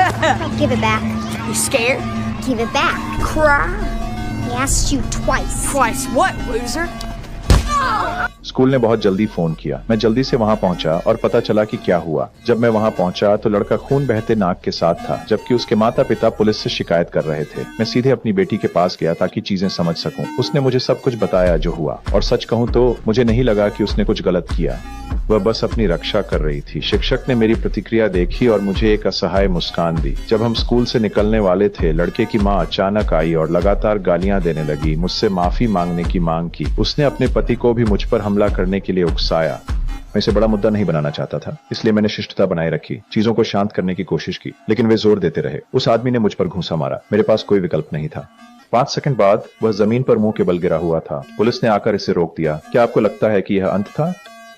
Give it back. You scared? Give it back. Cry? I asked you twice. Twice what, loser? School ने बहुत जल्दी phone किया। मैं जल्दी से वहां पहुंचा और पता चला कि क्या हुआ। जब मैं वहां पहुंचा तो लड़का खून बहते नाक के साथ था, जबकि उसके माता पिता पुलिस से शिकायत कर रहे थे। मैं सीधे अपनी बेटी के पास गया ताकि चीजें समझ सकूं। उसने मुझे सब कुछ बताया जो हुआ, और सच कहूं तो मुझे नहीं लगा कि उसने कुछ गलत किया। वह बस अपनी रक्षा कर रही थी। शिक्षक ने मेरी प्रतिक्रिया देखी और मुझे एक असहाय मुस्कान दी। जब हम स्कूल से निकलने वाले थे, लड़के की माँ अचानक आई और लगातार गालियां देने लगी। मुझसे माफी मांगने की मांग की। उसने अपने पति को भी मुझ पर हमला करने के लिए उकसाया। मैं इसे बड़ा मुद्दा नहीं बनाना चाहता था, इसलिए मैंने शिष्टता बनाए रखी, चीजों को शांत करने की कोशिश की, लेकिन वे जोर देते रहे। उस आदमी ने मुझ पर घूंसा मारा। मेरे पास कोई विकल्प नहीं था। 5 सेकंड बाद वह जमीन पर मुंह के बल गिरा हुआ था। पुलिस ने आकर इसे रोक दिया। क्या आपको लगता है कि यह अंत था?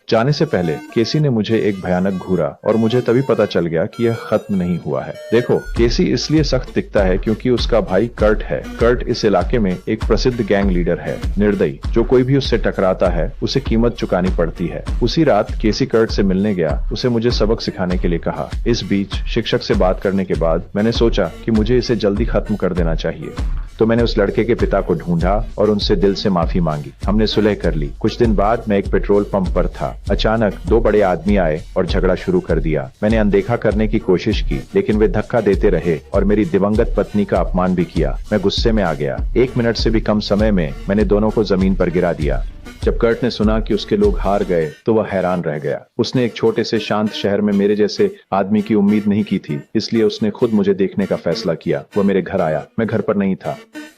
जाने से पहले केसी ने मुझे एक भयानक घूरा और मुझे तभी पता चल गया कि यह खत्म नहीं हुआ है। देखो, केसी इसलिए सख्त दिखता है क्योंकि उसका भाई कर्ट है। कर्ट इस इलाके में एक प्रसिद्ध गैंग लीडर है, निर्दयी। जो कोई भी उससे टकराता है उसे कीमत चुकानी पड़ती है। उसी रात केसी कर्ट से मिलने गया। उसे मुझे सबक सिखाने के लिए कहा। इस बीच शिक्षक से बात करने के बाद मैंने सोचा कि मुझे इसे जल्दी खत्म कर देना चाहिए। तो मैंने उस लड़के के पिता को ढूंढा और उनसे दिल से माफी मांगी। हमने सुलह कर ली। कुछ दिन बाद मैं एक पेट्रोल पंप पर था। अचानक 2 बड़े आदमी आए और झगड़ा शुरू कर दिया। मैंने अनदेखा करने की कोशिश की, लेकिन वे धक्का देते रहे और मेरी दिवंगत पत्नी का अपमान भी किया। मैं गुस्से में आ गया। 1 मिनट से भी कम समय में मैंने दोनों को जमीन पर गिरा दिया। जब कर्ट ने सुना कि उसके लोग हार गए तो वह हैरान रह गया। उसने एक छोटे से शांत शहर में मेरे जैसे आदमी की उम्मीद नहीं की थी, इसलिए उसने खुद मुझे देखने का फैसला किया। वह मेरे घर आया। मैं घर पर नहीं था।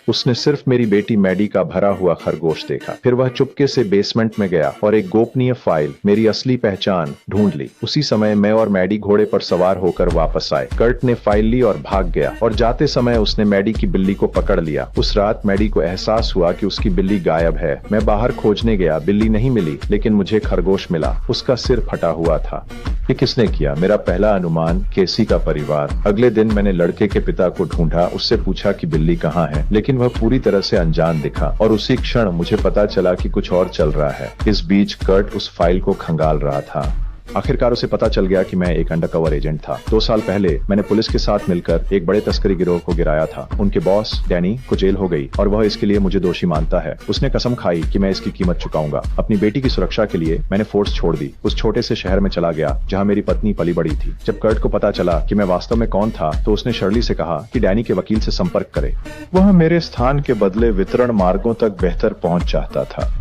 उसने सिर्फ मेरी बेटी मैडी का भरा हुआ खरगोश देखा। फिर वह चुपके से बेसमेंट में गया और एक गोपनीय फाइल, मेरी असली पहचान, ढूंढ ली। उसी समय मैं और मैडी घोड़े पर सवार होकर वापस आए। कर्ट ने फाइल ली और भाग गया, और जाते समय उसने मैडी की बिल्ली को पकड़ लिया। उस रात मैडी को एहसास हुआ कि उसकी बिल्ली गायब है। मैं बाहर खोजने गया, बिल्ली नहीं मिली, लेकिन मुझे खरगोश मिला। उसका सिर फटा हुआ था। ये किसने किया? मेरा पहला अनुमान, केसी का परिवार। अगले दिन मैंने लड़के के पिता को ढूंढा, उससे पूछा कि बिल्ली कहाँ है, लेकिन वह पूरी तरह से अनजान दिखा, और उसी क्षण मुझे पता चला कि कुछ और चल रहा है। इस बीच कर्ट उस फाइल को खंगाल रहा था। आखिरकार उसे पता चल गया कि मैं एक अंडरकवर एजेंट था। 2 साल पहले मैंने पुलिस के साथ मिलकर एक बड़े तस्करी गिरोह को गिराया था। उनके बॉस डैनी को जेल हो गई और वह इसके लिए मुझे दोषी मानता है। उसने कसम खाई कि मैं इसकी कीमत चुकाऊंगा। अपनी बेटी की सुरक्षा के लिए मैंने फोर्स छोड़ दी। उस छोटे से शहर में चला गया जहाँ मेरी पत्नी पली बड़ी थी। जब कर्ट को पता चला कि मैं वास्तव में कौन था, तो उसने शर्ली से कहा कि डैनी के वकील से संपर्क करे। वह मेरे स्थान के बदले वितरण मार्गों तक बेहतर पहुंच चाहता था।